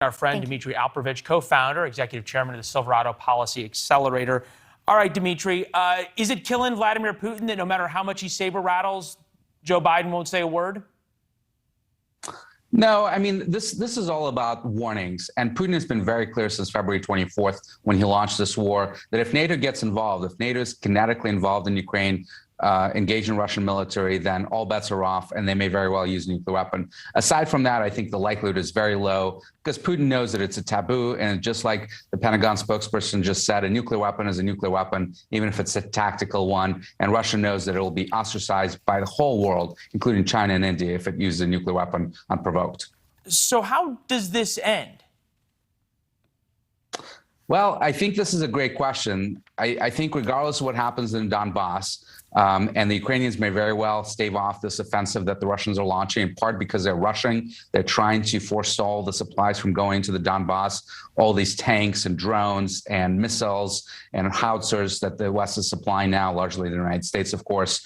Our friend Dmitri Alperovitch, co-founder, executive chairman of the Silverado Policy Accelerator. All right, Dmitri, is it killing Vladimir Putin that no matter how much he saber rattles, Joe Biden won't say a word? No, I mean, this is all about warnings. And Putin has been very clear since February 24th, when he launched this war, that if NATO gets involved, if NATO is kinetically involved in Ukraine, engaged in Russian military, then all bets are off, and they may very well use a nuclear weapon. Aside from that, I think the likelihood is very low because Putin knows that it's a taboo. And just like the Pentagon spokesperson just said, a nuclear weapon is a nuclear weapon, even if it's a tactical one. And Russia knows that it will be ostracized by the whole world, including China and India, if it uses a nuclear weapon unprovoked. So how does this end? Well, I think this is a great question. I think regardless of what happens in Donbass, and the Ukrainians may very well stave off this offensive that the Russians are launching, in part because they're rushing. They're trying to forestall the supplies from going to the Donbass, all these tanks and drones and missiles and howitzers that the West is supplying now, largely the United States, of course,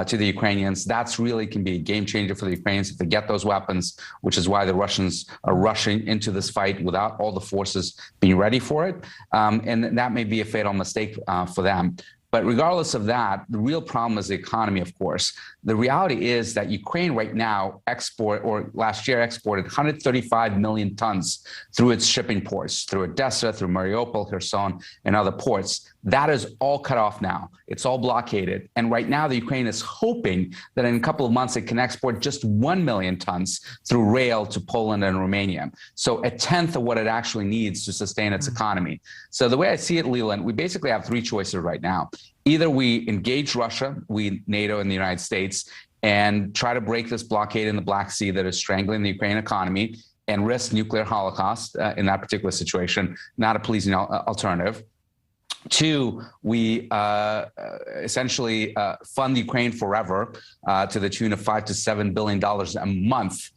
to the Ukrainians. That's really can be a game changer for the Ukrainians if they get those weapons, which is why the Russians are rushing into this fight without all the forces being ready for it. And that may be a fatal mistake for them. But regardless of that, the real problem is the economy, of course. The reality is that Ukraine right now last year exported 135 million tons through its shipping ports, through Odessa, through Mariupol, Kherson, and other ports. That is all cut off now. It's all blockaded. And right now, the Ukraine is hoping that in a couple of months, it can export just 1 million tons through rail to Poland and Romania. So a tenth of what it actually needs to sustain its economy. So the way I see it, Leland, we basically have three choices right now. Either we engage Russia, we, NATO and the United States, and try to break this blockade in the Black Sea that is strangling the Ukrainian economy and risk nuclear holocaust in that particular situation, not a pleasing alternative. Two, we essentially fund Ukraine forever to the tune of $5 to $7 billion a month.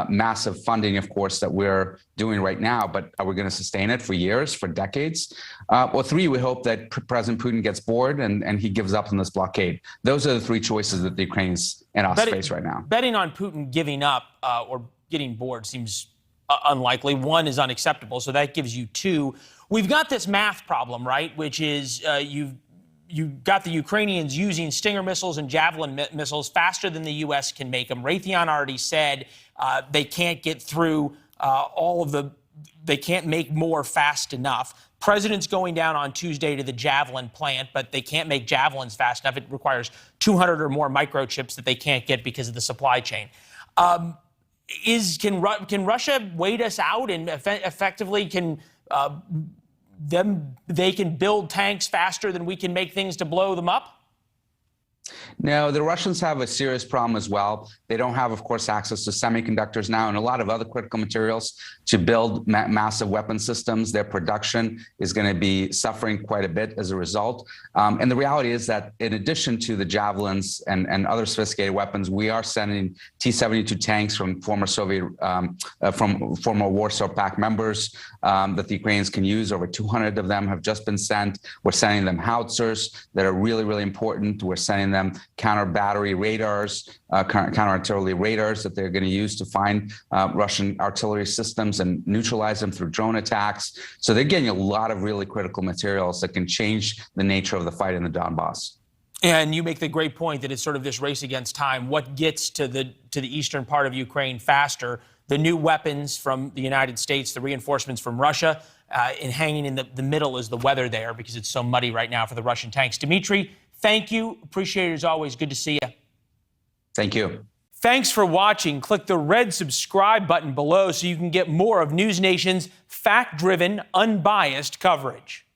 Massive funding, of course, that we're doing right now, but are we going to sustain it for years, for decades? Or three, we hope that President Putin gets bored and he gives up on this blockade. Those are the three choices that the Ukrainians and us face right now. Betting on Putin giving up or getting bored seems unlikely. One is unacceptable, so that gives you two. We've got this math problem, right, which is you've got the Ukrainians using Stinger missiles and Javelin missiles faster than the U.S. can make them. Raytheon already said they can't get through they can't make more fast enough. President's going down on Tuesday to the Javelin plant, but they can't make Javelins fast enough. It requires 200 or more microchips that they can't get because of the supply chain. Can Russia wait us out and effectively they can build tanks faster than we can make things to blow them up? No, the Russians have a serious problem as well. They don't have, of course, access to semiconductors now and a lot of other critical materials to build massive weapon systems. Their production is going to be suffering quite a bit as a result. And the reality is that in addition to the Javelins and other sophisticated weapons, we are sending T-72 tanks from former Warsaw Pact members that the Ukrainians can use. Over 200 of them have just been sent. We're sending them howitzers that are really, really important. We're sending them counter-battery radars, counter-artillery radars that they're going to use to find Russian artillery systems and neutralize them through drone attacks. So they're getting a lot of really critical materials that can change the nature of the fight in the Donbass. And you make the great point that it's sort of this race against time. What gets to the eastern part of Ukraine faster? The new weapons from the United States, the reinforcements from Russia, and hanging in the middle is the weather there because it's so muddy right now for the Russian tanks. Dmitri, thank you. Appreciate it as always. Good to see you. Thank you. Thanks for watching. Click the red subscribe button below so you can get more of NewsNation's fact-driven, unbiased coverage.